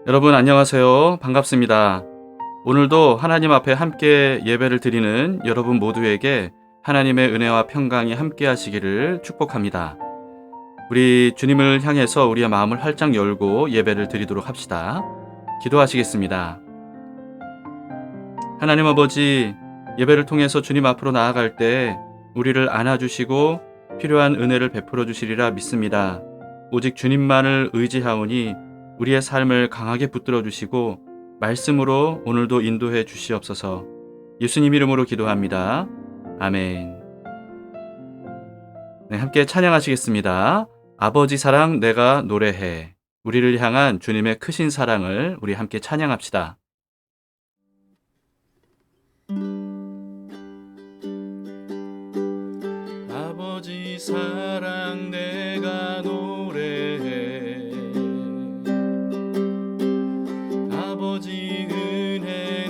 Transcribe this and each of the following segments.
여러분 안녕하세요. 반갑습니다. 오늘도 하나님 앞에 함께 예배를 드리는 여러분 모두에게 하나님의 은혜와 평강이 함께 하시기를 축복합니다. 우리 주님을 향해서 우리의 마음을 활짝 열고 예배를 드리도록 합시다. 기도하시겠습니다. 하나님 아버지, 예배를 통해서 주님 앞으로 나아갈 때 우리를 안아주시고 필요한 은혜를 베풀어 주시리라 믿습니다. 오직 주님만을 의지하오니 우리의 삶을 강하게 붙들어 주시고 말씀으로 오늘도 인도해 주시옵소서. 예수님 이름으로 기도합니다. 아멘. 네, 함께 찬양하시겠습니다. 아버지 사랑 내가 노래해. 우리를 향한 주님의 크신 사랑을 우리 함께 찬양합시다. 아버지 사랑 내가 노래해. 아버지 은혜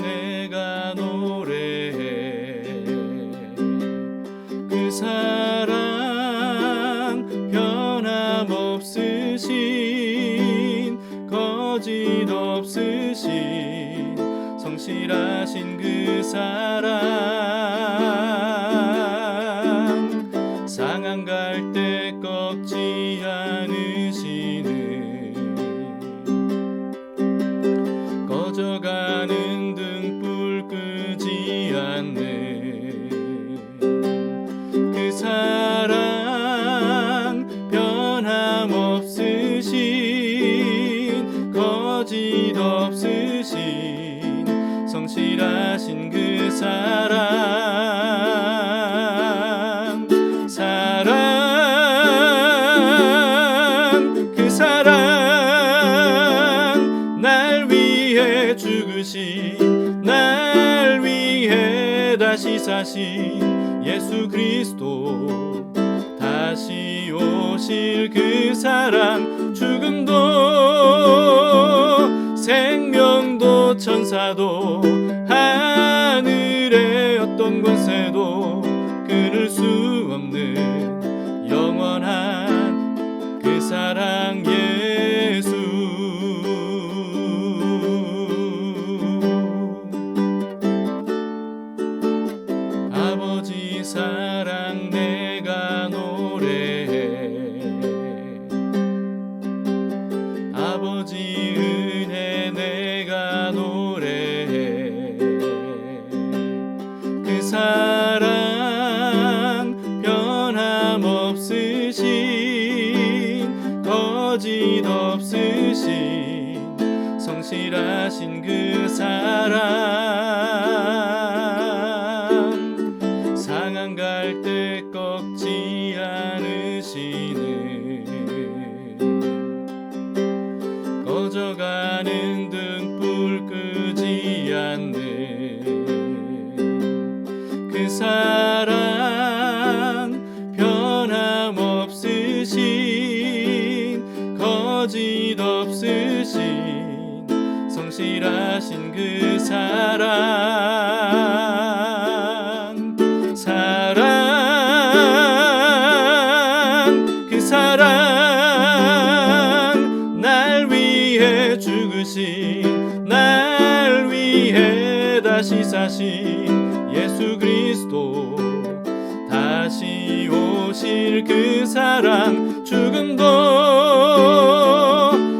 내가 노래해. 그 사랑 변함없으신 거짓 없으신 성실하신 그 사랑 상한 갈 때 꺾지 않으시는 꺼져가는 등불 끄지 않는 그 사랑 변함없으신 거짓 없으신 성실하신 그 사랑 그 사랑 날 위해 죽으신 날 위해 다시 사신 예수 그리스도 다시 오실 그 사랑 죽음도 생명도 천사도 하늘의 어떤 권세도 끊을 수 없는 영원한 그 사랑 예수 아버지 사랑 내가 노래해. 아버지 은혜 내가 노래해. 그 사랑 변함없으신 거짓 없으신 성실하신 그 사랑 상한 갈 때 꺾지 않으시는 꺼져가는 등불 끄지 않는 그 사랑 변함없으신 거짓 없으신 성실하신 그 사랑 그 사랑 날 위해 죽으신 날 위해 다시 사신 예수 그리스도 다시 오실 그 사랑 죽음도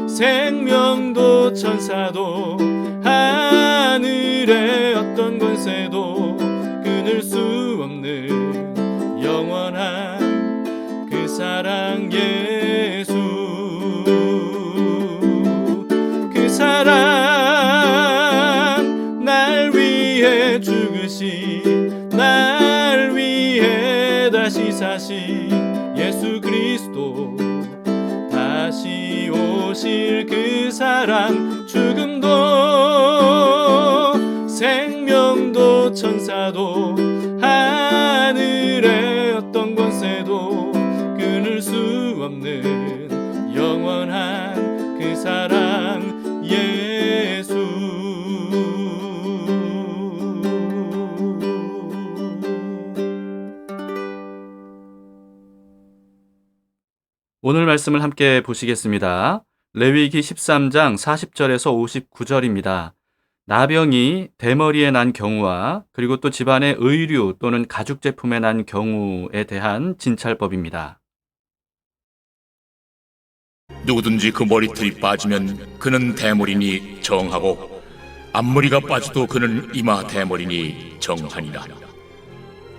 생명도 천사도 하늘의 어떤 권세도 끊을 수 없는 영원한 그 사랑 예수 그 사랑 날 위해 죽으신 날 위해 다시 사신 예수 그리스도 다시 오실 그 사랑 죽음도 생명도 천사도 하늘의 어떤 권세도 끊을 수 없는 영원한 그 사랑 예수 오늘 말씀을 함께 보시겠습니다. 레위기 13장 40절에서 59절입니다. 나병이 대머리에 난 경우와 그리고 또 집안의 의류 또는 가죽 제품에 난 경우에 대한 진찰법입니다. 누구든지 그 머리털이 빠지면 그는 대머리니 정하고 앞머리가 빠져도 그는 이마 대머리니 정하니라.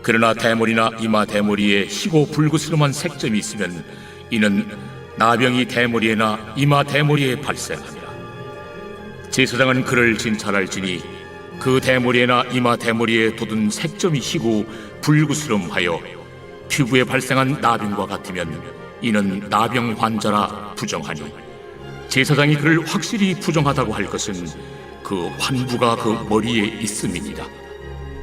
그러나 대머리나 이마 대머리에 희고 불그스름한 색점이 있으면 이는 나병이 대머리에나 이마 대머리에 발생하니라. 제사장은 그를 진찰할지니 그 대머리에나 이마 대머리에 돋은 색점이 희고 불그스름하여 피부에 발생한 나병과 같으면 이는 나병 환자라 부정하니, 제사장이 그를 확실히 부정하다고 할 것은 그 환부가 그 머리에 있음이니라.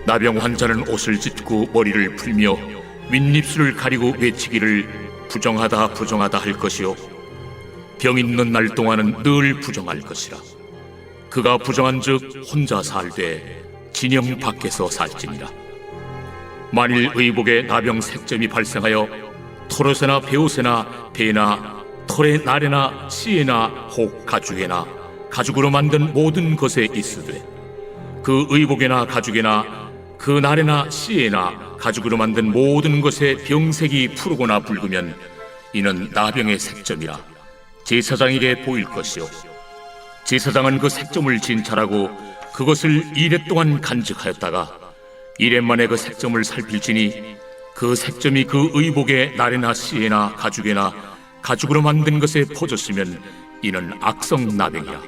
나병 환자는 옷을 찢고 머리를 풀며 윗입술을 가리고 외치기를 부정하다 부정하다 할 것이요 병 있는 날 동안은 늘 부정할 것이라. 그가 부정한즉 혼자 살되 진영 밖에서 살지니라. 만일 의복에 나병 색점이 발생하여 털옷에나 베옷에나 배나 털의 날에나 씨에나 혹 가죽에나 가죽으로 만든 모든 것에 있으되 그 의복에나 가죽에나 그 날에나 씨에나 가죽으로 만든 모든 것에 병색이 푸르거나 붉으면 이는 나병의 색점이라 제사장에게 보일 것이요 제사장은 그 색점을 진찰하고 그것을 이레 동안 간직하였다가 이레 만에 그 색점을 살필지니 그 색점이 그 의복의 날에나 씨에나 가죽에나 가죽으로 만든 것에 퍼졌으면 이는 악성 나병이라.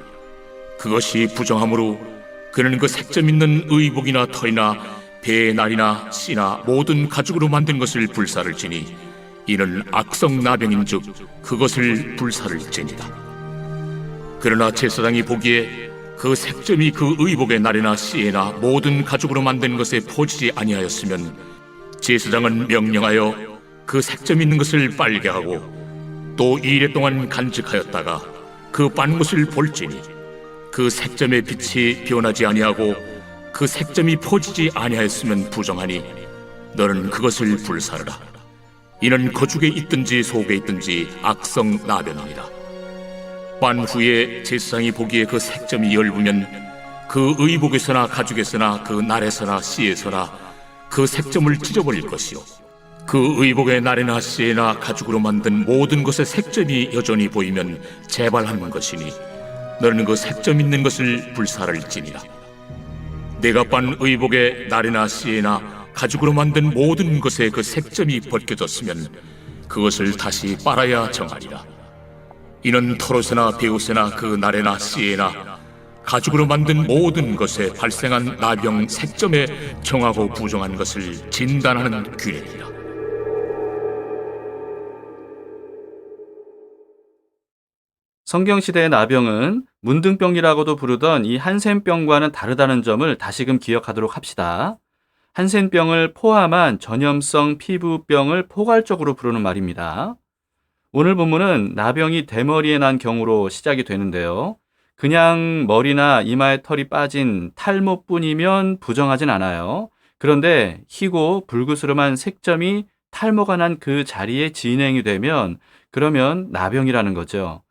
그것이 부정하므로 그는 그 색점 있는 의복이나 털이나 배의 날이나 씨나 모든 가죽으로 만든 것을 불사를지니 이는 악성 나병인즉 그것을 불사를지니라. 그러나 제사장이 보기에 그 색점이 그 의복의 날에나 씨에나 모든 가죽으로 만든 것에 퍼지지 아니하였으면 제사장은 명령하여 그 색점 있는 것을 빨게 하고 또 2일 동안 간직하였다가 그 빤 것을 볼지니 그 색점의 빛이 변하지 아니하고 그 색점이 퍼지지 아니하였으면 부정하니 너는 그것을 불사르라. 이는 거죽에 있든지 속에 있든지 악성 나병이니라. 빤 후에 제사장이 보기에 그 색점이 엷으면 그 의복에서나 가죽에서나 그 날에서나 씨에서나 그 색점을 찢어버릴 것이요 그 의복의 날에나 씨에나 가죽으로 만든 모든 것의 색점이 여전히 보이면 재발하는 것이니 너는 그 색점 있는 것을 불사를지니라. 내가 빤 의복의 날에나 씨에나 가죽으로 만든 모든 것에 그 색점이 벗겨졌으면 그것을 다시 빨아야 정하리라. 이는 털옷에나 베옷에나 그 날에나 씨에나 가죽으로 만든 모든 것에 발생한 나병 색점에 정하고 부정한 것을 진단하는 규례이라. 성경시대의 나병은 문둥병이라고도 부르던 이 한센병과는 다르다는 점을 다시금 기억하도록 합시다. 한센병을 포함한 전염성 피부병을 포괄적으로 부르는 말입니다. 오늘 본문은 나병이 대머리에 난 경우로 시작이 되는데요. 그냥 머리나 이마에 털이 빠진 탈모뿐이면 부정하진 않아요. 그런데 희고 불그스름한 색점이 탈모가 난 그 자리에 진행이 되면 그러면 나병이라는 거죠.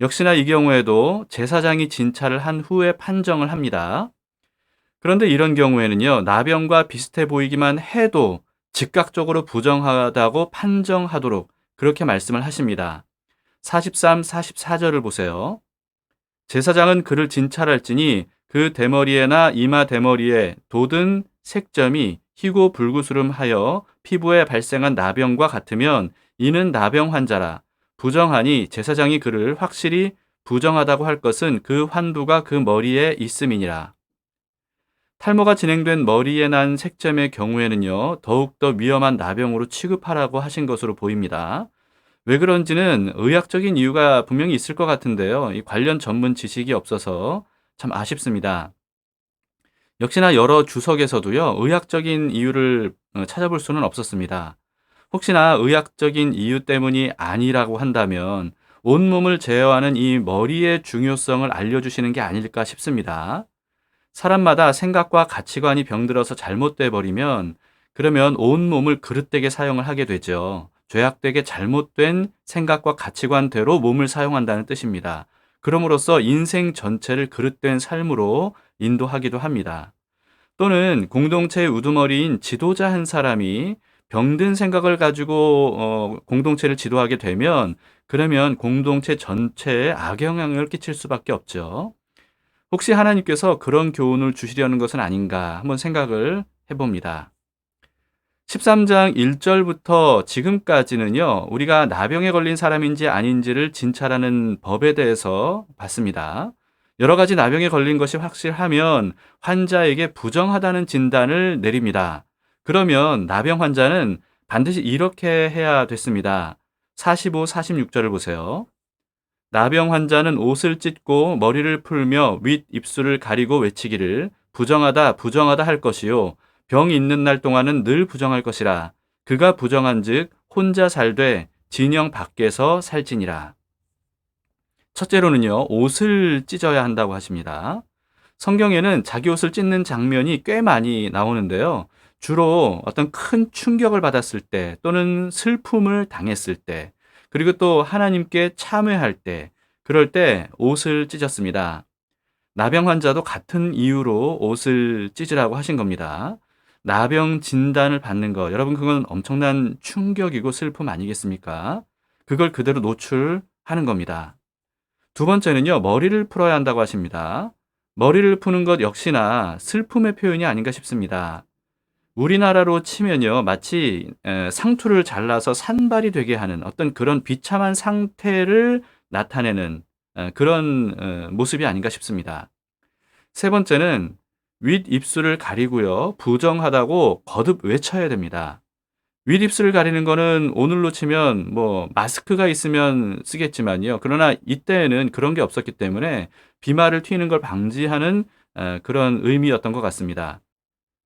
역시나 이 경우에도 제사장이 진찰을 한 후에 판정을 합니다. 그런데 이런 경우에는요, 나병과 비슷해 보이기만 해도 즉각적으로 부정하다고 판정하도록 그렇게 말씀을 하십니다. 43, 44절을 보세요. 제사장은 그를 진찰할지니 그 대머리에나 이마 대머리에 돋은 색점이 희고 불구스름하여 피부에 발생한 나병과 같으면 이는 나병 환자라. 부정하니 제사장이 그를 확실히 부정하다고 할 것은 그 환부가 그 머리에 있음이니라. 탈모가 진행된 머리에 난 색점의 경우에는요, 더욱더 위험한 나병으로 취급하라고 하신 것으로 보입니다. 왜 그런지는 의학적인 이유가 분명히 있을 것 같은데요. 이 관련 전문 지식이 없어서 참 아쉽습니다. 역시나 여러 주석에서도요, 의학적인 이유를 찾아볼 수는 없었습니다. 혹시나 의학적인 이유 때문이 아니라고 한다면 온몸을 제어하는 이 머리의 중요성을 알려주시는 게 아닐까 싶습니다. 사람마다 생각과 가치관이 병들어서 잘못돼 버리면 그러면 온몸을 그릇되게 사용을 하게 되죠. 죄악되게 잘못된 생각과 가치관대로 몸을 사용한다는 뜻입니다. 그럼으로써 인생 전체를 그릇된 삶으로 인도하기도 합니다. 또는 공동체의 우두머리인 지도자 한 사람이 병든 생각을 가지고 공동체를 지도하게 되면 그러면 공동체 전체에 악영향을 끼칠 수밖에 없죠. 혹시 하나님께서 그런 교훈을 주시려는 것은 아닌가 한번 생각을 해봅니다. 13장 1절부터 지금까지는요, 우리가 나병에 걸린 사람인지 아닌지를 진찰하는 법에 대해서 봤습니다. 여러 가지 나병에 걸린 것이 확실하면 환자에게 부정하다는 진단을 내립니다. 그러면 나병 환자는 반드시 이렇게 해야 됐습니다. 45, 46절을 보세요. 나병 환자는 옷을 찢고 머리를 풀며 윗 입술을 가리고 외치기를 부정하다 부정하다 할 것이요 병이 있는 날 동안은 늘 부정할 것이라. 그가 부정한즉 혼자 살되 진영 밖에서 살지니라. 첫째로는요, 옷을 찢어야 한다고 하십니다. 성경에는 자기 옷을 찢는 장면이 꽤 많이 나오는데요. 주로 어떤 큰 충격을 받았을 때 또는 슬픔을 당했을 때 그리고 또 하나님께 참회할 때 그럴 때 옷을 찢었습니다. 나병 환자도 같은 이유로 옷을 찢으라고 하신 겁니다. 나병 진단을 받는 거 여러분 그건 엄청난 충격이고 슬픔 아니겠습니까? 그걸 그대로 노출하는 겁니다. 두 번째는요, 머리를 풀어야 한다고 하십니다. 머리를 푸는 것 역시나 슬픔의 표현이 아닌가 싶습니다. 우리나라로 치면요, 마치 상투를 잘라서 산발이 되게 하는 어떤 그런 비참한 상태를 나타내는 그런 모습이 아닌가 싶습니다. 세 번째는 윗입술을 가리고요, 부정하다고 거듭 외쳐야 됩니다. 윗입술을 가리는 거는 오늘로 치면 뭐 마스크가 있으면 쓰겠지만요. 그러나 이때에는 그런 게 없었기 때문에 비말을 튀는 걸 방지하는 그런 의미였던 것 같습니다.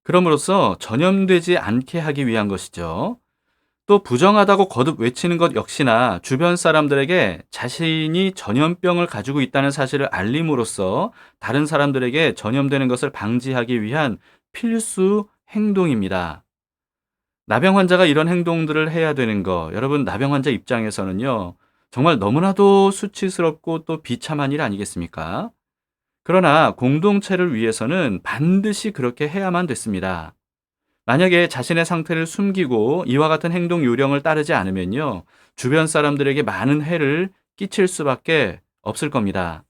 그럼으로써 전염되지 않게 하기 위한 것이죠. 또 부정하다고 거듭 외치는 것 역시나 주변 사람들에게 자신이 전염병을 가지고 있다는 사실을 알림으로써 다른 사람들에게 전염되는 것을 방지하기 위한 필수 행동입니다. 나병 환자가 이런 행동들을 해야 되는 거, 여러분 나병 환자 입장에서는요, 정말 너무나도 수치스럽고 또 비참한 일 아니겠습니까? 그러나 공동체를 위해서는 반드시 그렇게 해야만 됐습니다. 만약에 자신의 상태를 숨기고 이와 같은 행동 요령을 따르지 않으면요, 주변 사람들에게 많은 해를 끼칠 수밖에 없을 겁니다.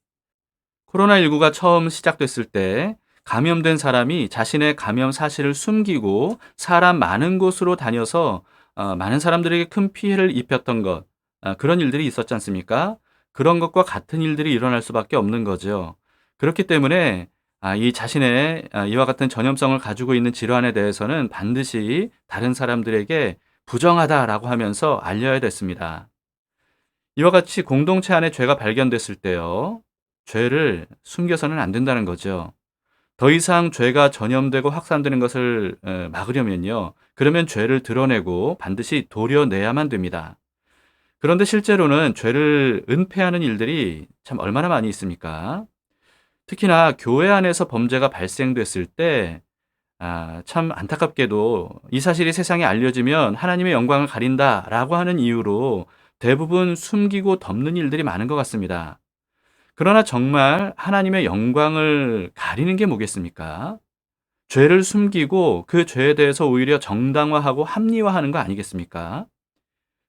코로나19가 처음 시작됐을 때 감염된 사람이 자신의 감염 사실을 숨기고 사람 많은 곳으로 다녀서 많은 사람들에게 큰 피해를 입혔던 것, 그런 일들이 있었지 않습니까? 그런 것과 같은 일들이 일어날 수밖에 없는 거죠. 그렇기 때문에 이 자신의 이와 같은 전염성을 가지고 있는 질환에 대해서는 반드시 다른 사람들에게 부정하다라고 하면서 알려야 됐습니다. 이와 같이 공동체 안에 죄가 발견됐을 때요, 죄를 숨겨서는 안 된다는 거죠. 더 이상 죄가 전염되고 확산되는 것을 막으려면요, 그러면 죄를 드러내고 반드시 도려내야만 됩니다. 그런데 실제로는 죄를 은폐하는 일들이 참 얼마나 많이 있습니까? 특히나 교회 안에서 범죄가 발생됐을 때, 참 안타깝게도 이 사실이 세상에 알려지면 하나님의 영광을 가린다라고 하는 이유로 대부분 숨기고 덮는 일들이 많은 것 같습니다. 그러나 정말 하나님의 영광을 가리는 게 뭐겠습니까? 죄를 숨기고 그 죄에 대해서 오히려 정당화하고 합리화하는 거 아니겠습니까?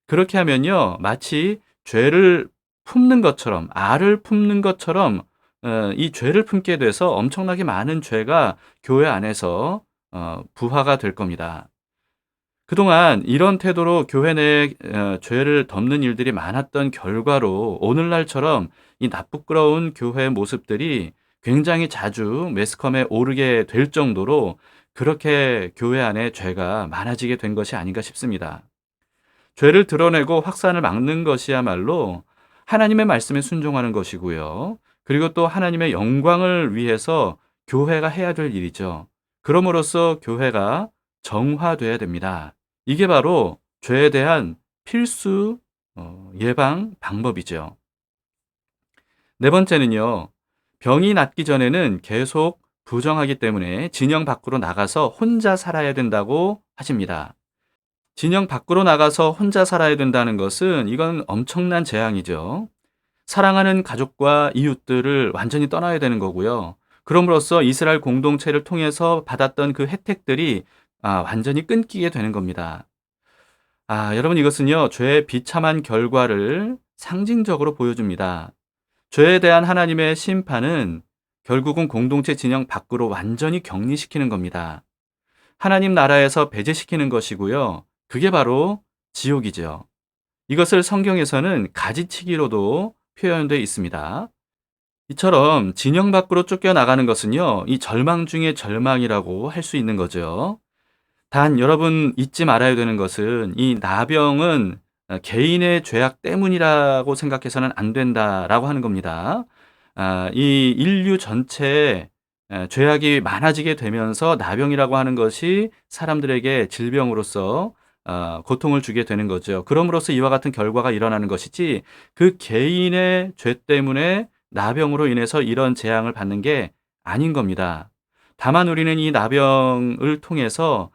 그렇게 하면요, 마치 죄를 품는 것처럼, 알을 품는 것처럼 이 죄를 품게 돼서 엄청나게 많은 죄가 교회 안에서 부화가 될 겁니다. 그동안 이런 태도로 교회 내에 죄를 덮는 일들이 많았던 결과로 오늘날처럼 이 나쁘끄러운 교회의 모습들이 굉장히 자주 매스컴에 오르게 될 정도로 그렇게 교회 안에 죄가 많아지게 된 것이 아닌가 싶습니다. 죄를 드러내고 확산을 막는 것이야말로 하나님의 말씀에 순종하는 것이고요. 그리고 또 하나님의 영광을 위해서 교회가 해야 될 일이죠. 그럼으로써 교회가 정화돼야 됩니다. 이게 바로 죄에 대한 필수 예방 방법이죠. 네 번째는요, 병이 낫기 전에는 계속 부정하기 때문에 진영 밖으로 나가서 혼자 살아야 된다고 하십니다. 진영 밖으로 나가서 혼자 살아야 된다는 것은 이건 엄청난 재앙이죠. 사랑하는 가족과 이웃들을 완전히 떠나야 되는 거고요. 그럼으로써 이스라엘 공동체를 통해서 받았던 그 혜택들이 완전히 끊기게 되는 겁니다. 여러분 이것은요. 죄의 비참한 결과를 상징적으로 보여줍니다. 죄에 대한 하나님의 심판은 결국은 공동체 진영 밖으로 완전히 격리시키는 겁니다. 하나님 나라에서 배제시키는 것이고요. 그게 바로 지옥이죠. 이것을 성경에서는 가지치기로도 표현되어 있습니다. 이처럼 진영 밖으로 쫓겨나가는 것은요, 이 절망 중의 절망이라고 할 수 있는 거죠. 단 여러분 잊지 말아야 되는 것은 이 나병은 개인의 죄악 때문이라고 생각해서는 안 된다라고 하는 겁니다. 이 인류 전체에 죄악이 많아지게 되면서 나병이라고 하는 것이 사람들에게 질병으로서 고통을 주게 되는 거죠. 그럼으로써 이와 같은 결과가 일어나는 것이지 그 개인의 죄 때문에 나병으로 인해서 이런 재앙을 받는 게 아닌 겁니다. 다만 우리는 이 나병을 통해서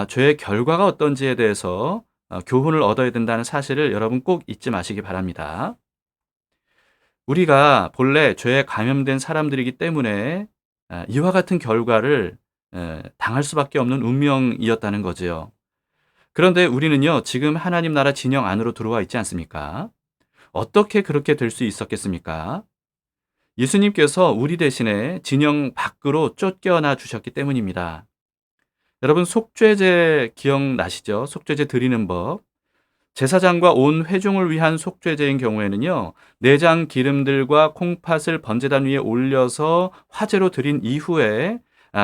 죄의 결과가 어떤지에 대해서 교훈을 얻어야 된다는 사실을 여러분 꼭 잊지 마시기 바랍니다. 우리가 본래 죄에 감염된 사람들이기 때문에 이와 같은 결과를 당할 수밖에 없는 운명이었다는 거지요. 그런데 우리는요, 지금 하나님 나라 진영 안으로 들어와 있지 않습니까? 어떻게 그렇게 될 수 있었겠습니까? 예수님께서 우리 대신에 진영 밖으로 쫓겨나 주셨기 때문입니다. 여러분 속죄제 기억나시죠? 속죄제 드리는 법. 제사장과 온 회중을 위한 속죄제인 경우에는요, 내장 기름들과 콩팥을 번제단 위에 올려서 화제로 드린 이후에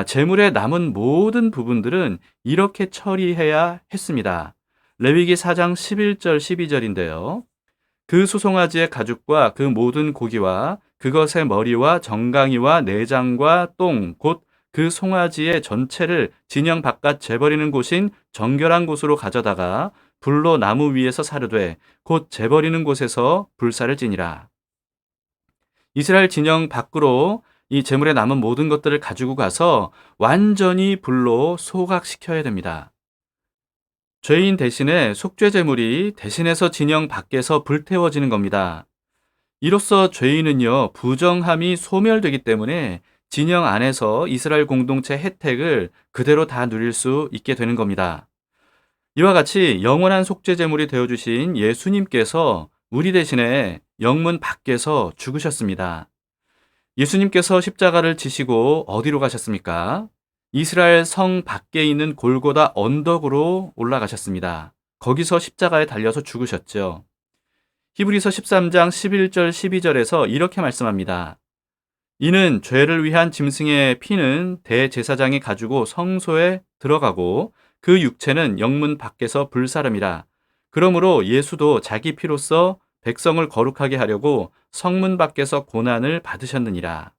제물에 남은 모든 부분들은 이렇게 처리해야 했습니다. 레위기 4장 11절 12절인데요. 그 수송아지의 가죽과 그 모든 고기와 그것의 머리와 정강이와 내장과 똥, 곧 그 송아지의 전체를 진영 바깥 재버리는 곳인 정결한 곳으로 가져다가 불로 나무 위에서 사르되 곧 재버리는 곳에서 불사를 지니라. 이스라엘 진영 밖으로 이 제물에 남은 모든 것들을 가지고 가서 완전히 불로 소각시켜야 됩니다. 죄인 대신에 속죄 제물이 대신해서 진영 밖에서 불태워지는 겁니다. 이로써 죄인은요, 부정함이 소멸되기 때문에 진영 안에서 이스라엘 공동체 혜택을 그대로 다 누릴 수 있게 되는 겁니다. 이와 같이 영원한 속죄 제물이 되어 주신 예수님께서 우리 대신에 영문 밖에서 죽으셨습니다. 예수님께서 십자가를 지시고 어디로 가셨습니까? 이스라엘 성 밖에 있는 골고다 언덕으로 올라가셨습니다. 거기서 십자가에 달려서 죽으셨죠. 히브리서 13장 11절 12절에서 이렇게 말씀합니다. 이는 죄를 위한 짐승의 피는 대제사장이 가지고 성소에 들어가고 그 육체는 영문 밖에서 불사름이라. 그러므로 예수도 자기 피로써 백성을 거룩하게 하려고 성문 밖에서 고난을 받으셨느니라.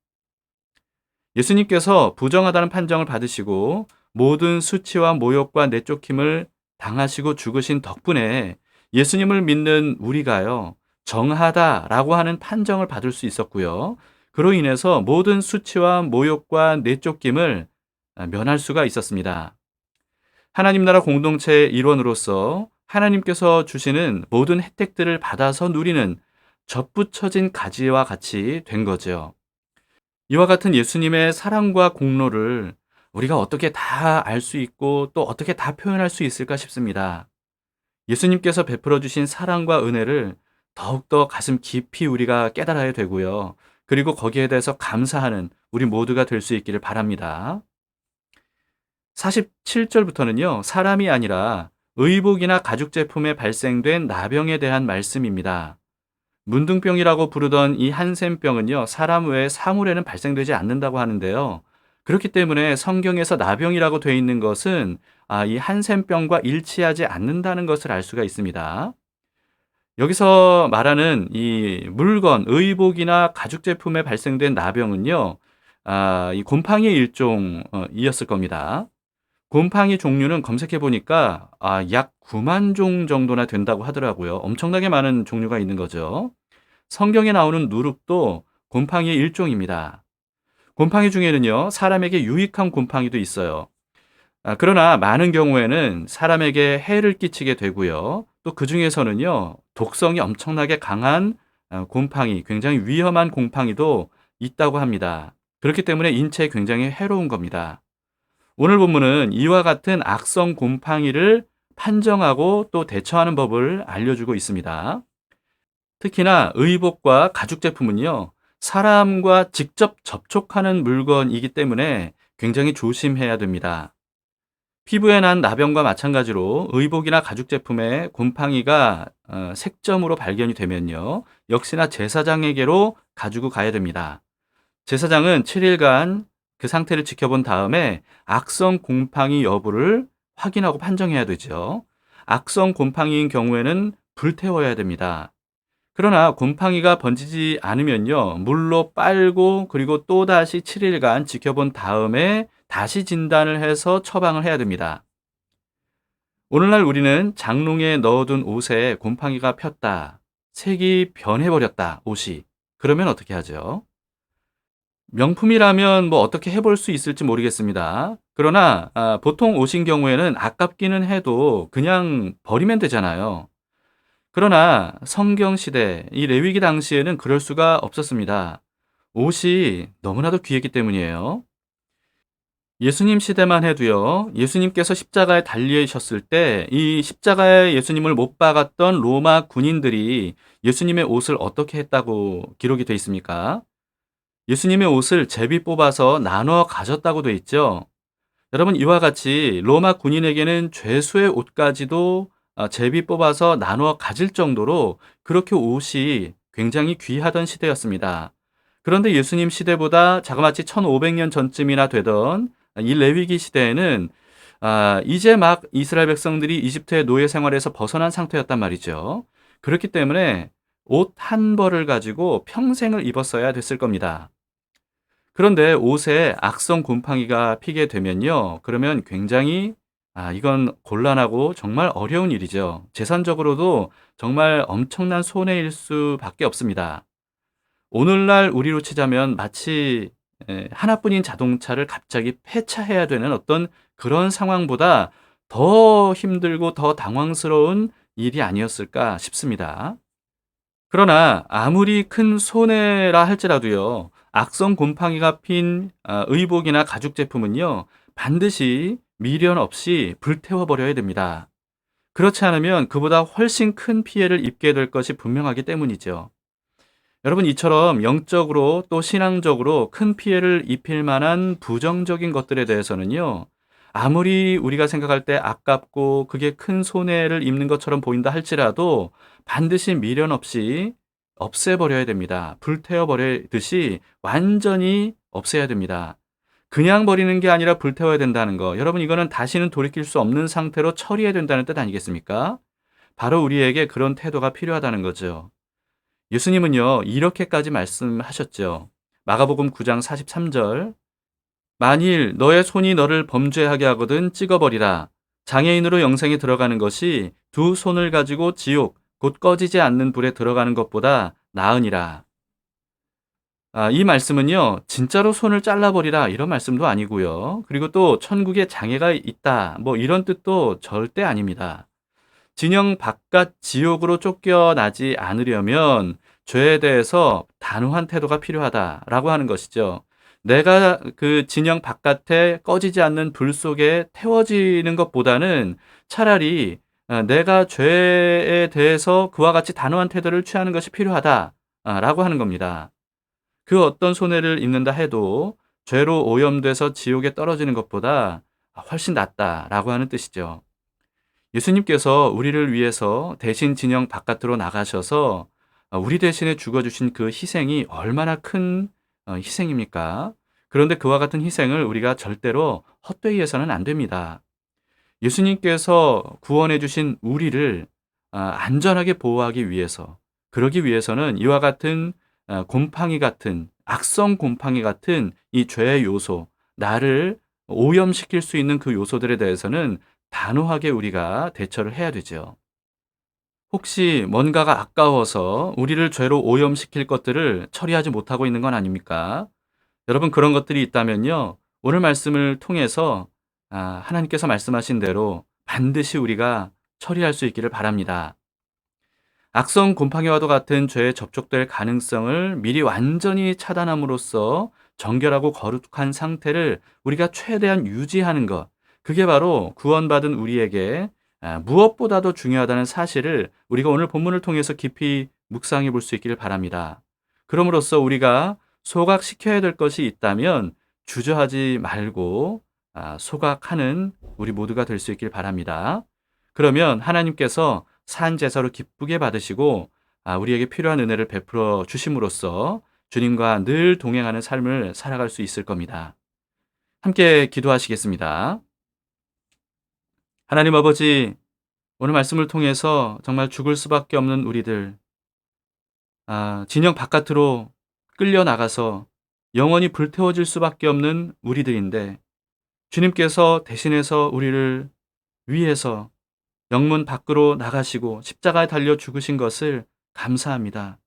예수님께서 부정하다는 판정을 받으시고 모든 수치와 모욕과 내쫓김을 당하시고 죽으신 덕분에 예수님을 믿는 우리가요, 정하다라고 하는 판정을 받을 수 있었고요. 그로 인해서 모든 수치와 모욕과 내쫓김을 면할 수가 있었습니다. 하나님 나라 공동체의 일원으로서 하나님께서 주시는 모든 혜택들을 받아서 누리는 접붙여진 가지와 같이 된 거죠. 이와 같은 예수님의 사랑과 공로를 우리가 어떻게 다 알 수 있고 또 어떻게 다 표현할 수 있을까 싶습니다. 예수님께서 베풀어 주신 사랑과 은혜를 더욱더 가슴 깊이 우리가 깨달아야 되고요. 그리고 거기에 대해서 감사하는 우리 모두가 될 수 있기를 바랍니다. 47절부터는요, 사람이 아니라 의복이나 가죽 제품에 발생된 나병에 대한 말씀입니다. 문둥병이라고 부르던 이 한센병은요, 사람 외에 사물에는 발생되지 않는다고 하는데요. 그렇기 때문에 성경에서 나병이라고 되어 있는 것은 이 한센병과 일치하지 않는다는 것을 알 수가 있습니다. 여기서 말하는 이 물건, 의복이나 가죽 제품에 발생된 나병은요, 이 곰팡이의 일종이었을 겁니다. 곰팡이 종류는 검색해 보니까 약 9만 종 정도나 된다고 하더라고요. 엄청나게 많은 종류가 있는 거죠. 성경에 나오는 누룩도 곰팡이의 일종입니다. 곰팡이 중에는요, 사람에게 유익한 곰팡이도 있어요. 그러나 많은 경우에는 사람에게 해를 끼치게 되고요. 또 그 중에서는요, 독성이 엄청나게 강한 곰팡이, 굉장히 위험한 곰팡이도 있다고 합니다. 그렇기 때문에 인체에 굉장히 해로운 겁니다. 오늘 본문은 이와 같은 악성 곰팡이를 판정하고 또 대처하는 법을 알려주고 있습니다. 특히나 의복과 가죽 제품은요, 사람과 직접 접촉하는 물건이기 때문에 굉장히 조심해야 됩니다. 피부에 난 나병과 마찬가지로 의복이나 가죽 제품에 곰팡이가 색점으로 발견이 되면요, 역시나 제사장에게로 가지고 가야 됩니다. 제사장은 7일간 그 상태를 지켜본 다음에 악성 곰팡이 여부를 확인하고 판정해야 되죠. 악성 곰팡이인 경우에는 불태워야 됩니다. 그러나 곰팡이가 번지지 않으면요, 물로 빨고 그리고 또다시 7일간 지켜본 다음에 다시 진단을 해서 처방을 해야 됩니다. 오늘날 우리는 장롱에 넣어둔 옷에 곰팡이가 폈다, 색이 변해버렸다, 옷이. 그러면 어떻게 하죠? 명품이라면 뭐 어떻게 해볼 수 있을지 모르겠습니다. 그러나 보통 옷인 경우에는 아깝기는 해도 그냥 버리면 되잖아요. 그러나 성경 시대, 이 레위기 당시에는 그럴 수가 없었습니다. 옷이 너무나도 귀했기 때문이에요. 예수님 시대만 해도요, 예수님께서 십자가에 달리셨을 때 이 십자가에 예수님을 못 박았던 로마 군인들이 예수님의 옷을 어떻게 했다고 기록이 되어 있습니까? 예수님의 옷을 제비 뽑아서 나눠 가졌다고 돼 있죠. 여러분, 이와 같이 로마 군인에게는 죄수의 옷까지도 제비 뽑아서 나눠 가질 정도로 그렇게 옷이 굉장히 귀하던 시대였습니다. 그런데 예수님 시대보다 자그마치 1500년 전쯤이나 되던 이 레위기 시대에는 이제 막 이스라엘 백성들이 이집트의 노예 생활에서 벗어난 상태였단 말이죠. 그렇기 때문에 옷 한 벌을 가지고 평생을 입었어야 됐을 겁니다. 그런데 옷에 악성 곰팡이가 피게 되면요, 그러면 굉장히 이건 곤란하고 정말 어려운 일이죠. 재산적으로도 정말 엄청난 손해일 수밖에 없습니다. 오늘날 우리로 치자면 마치 하나뿐인 자동차를 갑자기 폐차해야 되는 어떤 그런 상황보다 더 힘들고 더 당황스러운 일이 아니었을까 싶습니다. 그러나 아무리 큰 손해라 할지라도요, 악성 곰팡이가 핀 의복이나 가죽 제품은요, 반드시 미련 없이 불태워 버려야 됩니다. 그렇지 않으면 그보다 훨씬 큰 피해를 입게 될 것이 분명하기 때문이죠. 여러분, 이처럼 영적으로 또 신앙적으로 큰 피해를 입힐 만한 부정적인 것들에 대해서는요, 아무리 우리가 생각할 때 아깝고 그게 큰 손해를 입는 것처럼 보인다 할지라도 반드시 미련 없이 없애버려야 됩니다. 불태워버리듯이 완전히 없애야 됩니다. 그냥 버리는 게 아니라 불태워야 된다는 거. 여러분, 이거는 다시는 돌이킬 수 없는 상태로 처리해야 된다는 뜻 아니겠습니까? 바로 우리에게 그런 태도가 필요하다는 거죠. 예수님은요, 이렇게까지 말씀하셨죠. 마가복음 9장 43절. 만일 너의 손이 너를 범죄하게 하거든 찍어버리라. 장애인으로 영생에 들어가는 것이 두 손을 가지고 지옥, 곧 꺼지지 않는 불에 들어가는 것보다 나으니라. 이 말씀은요, 진짜로 손을 잘라버리라 이런 말씀도 아니고요. 그리고 또 천국에 장애가 있다, 뭐 이런 뜻도 절대 아닙니다. 진영 바깥 지옥으로 쫓겨나지 않으려면 죄에 대해서 단호한 태도가 필요하다라고 하는 것이죠. 내가 그 진영 바깥에 꺼지지 않는 불 속에 태워지는 것보다는 차라리 내가 죄에 대해서 그와 같이 단호한 태도를 취하는 것이 필요하다라고 하는 겁니다. 그 어떤 손해를 입는다 해도 죄로 오염돼서 지옥에 떨어지는 것보다 훨씬 낫다라고 하는 뜻이죠. 예수님께서 우리를 위해서 대신 진영 바깥으로 나가셔서 우리 대신에 죽어주신 그 희생이 얼마나 큰 희생입니까? 그런데 그와 같은 희생을 우리가 절대로 헛되이 해서는 안 됩니다. 예수님께서 구원해 주신 우리를 안전하게 보호하기 위해서, 그러기 위해서는 이와 같은 곰팡이 같은, 악성 곰팡이 같은 이 죄의 요소, 나를 오염시킬 수 있는 그 요소들에 대해서는 단호하게 우리가 대처를 해야 되죠. 혹시 뭔가가 아까워서 우리를 죄로 오염시킬 것들을 처리하지 못하고 있는 건 아닙니까? 여러분, 그런 것들이 있다면요, 오늘 말씀을 통해서 하나님께서 말씀하신 대로 반드시 우리가 처리할 수 있기를 바랍니다. 악성 곰팡이와도 같은 죄에 접촉될 가능성을 미리 완전히 차단함으로써 정결하고 거룩한 상태를 우리가 최대한 유지하는 것. 그게 바로 구원받은 우리에게 무엇보다도 중요하다는 사실을 우리가 오늘 본문을 통해서 깊이 묵상해 볼 수 있기를 바랍니다. 그럼으로써 우리가 소각시켜야 될 것이 있다면 주저하지 말고 소각하는 우리 모두가 될 수 있길 바랍니다. 그러면 하나님께서 산 제사로 기쁘게 받으시고 우리에게 필요한 은혜를 베풀어 주심으로써 주님과 늘 동행하는 삶을 살아갈 수 있을 겁니다. 함께 기도하시겠습니다. 하나님 아버지, 오늘 말씀을 통해서 정말 죽을 수밖에 없는 우리들, 진영 바깥으로 끌려나가서 영원히 불태워질 수밖에 없는 우리들인데 주님께서 대신해서 우리를 위해서 영문 밖으로 나가시고 십자가에 달려 죽으신 것을 감사합니다.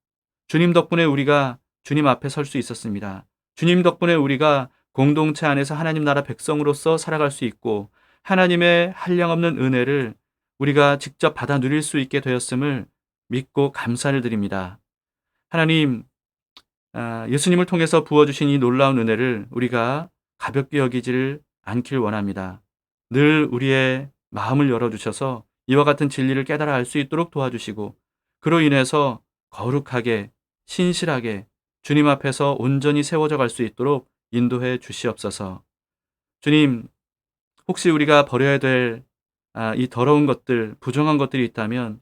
주님 덕분에 우리가 주님 앞에 설 수 있었습니다. 주님 덕분에 우리가 공동체 안에서 하나님 나라 백성으로서 살아갈 수 있고 하나님의 한량없는 은혜를 우리가 직접 받아 누릴 수 있게 되었음을 믿고 감사를 드립니다. 하나님, 예수님을 통해서 부어주신 이 놀라운 은혜를 우리가 가볍게 여기지를 않길 원합니다. 늘 우리의 마음을 열어주셔서 이와 같은 진리를 깨달아 알 수 있도록 도와주시고 그로 인해서 거룩하게 신실하게 주님 앞에서 온전히 세워져 갈 수 있도록 인도해 주시옵소서. 주님, 혹시 우리가 버려야 될 이 더러운 것들, 부정한 것들이 있다면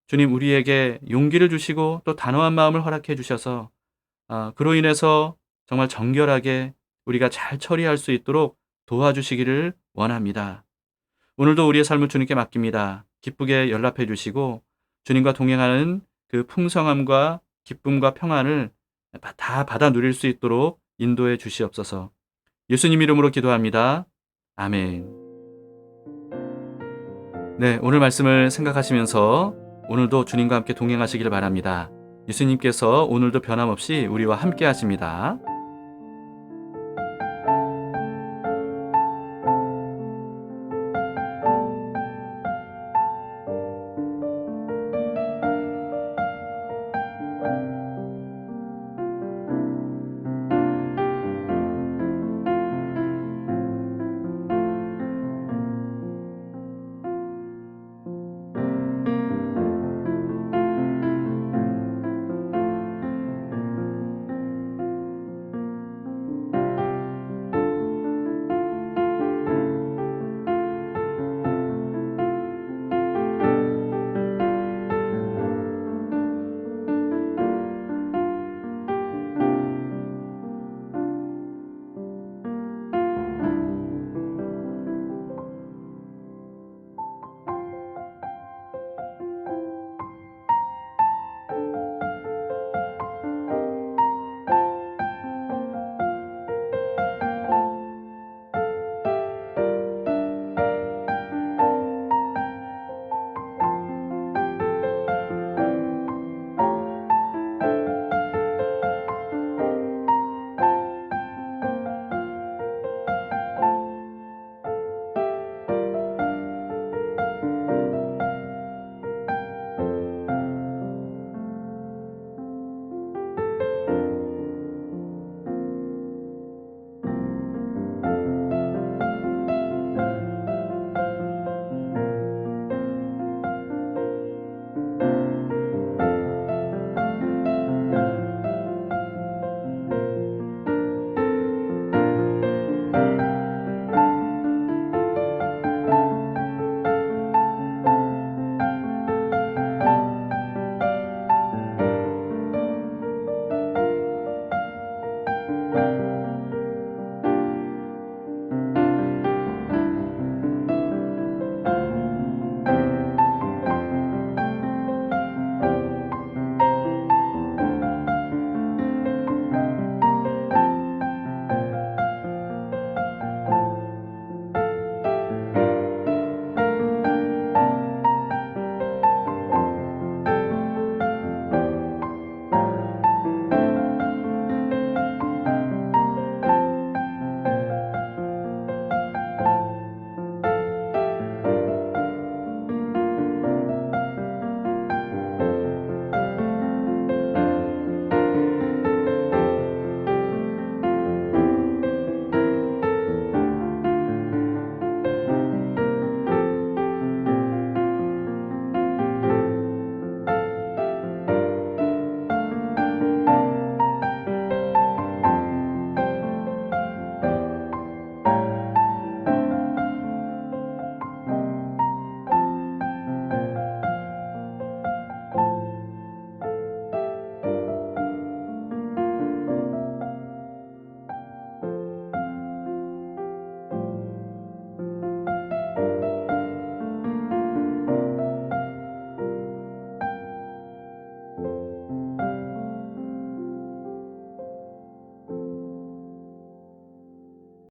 주님 우리에게 용기를 주시고 또 단호한 마음을 허락해 주셔서 그로 인해서 정말 정결하게 우리가 잘 처리할 수 있도록 도와주시기를 원합니다. 오늘도 우리의 삶을 주님께 맡깁니다. 기쁘게 연락해 주시고 주님과 동행하는 그 풍성함과 기쁨과 평안을 다 받아 누릴 수 있도록 인도해 주시옵소서. 예수님 이름으로 기도합니다. 아멘. 네, 오늘 말씀을 생각하시면서 오늘도 주님과 함께 동행하시기를 바랍니다. 예수님께서 오늘도 변함없이 우리와 함께 하십니다.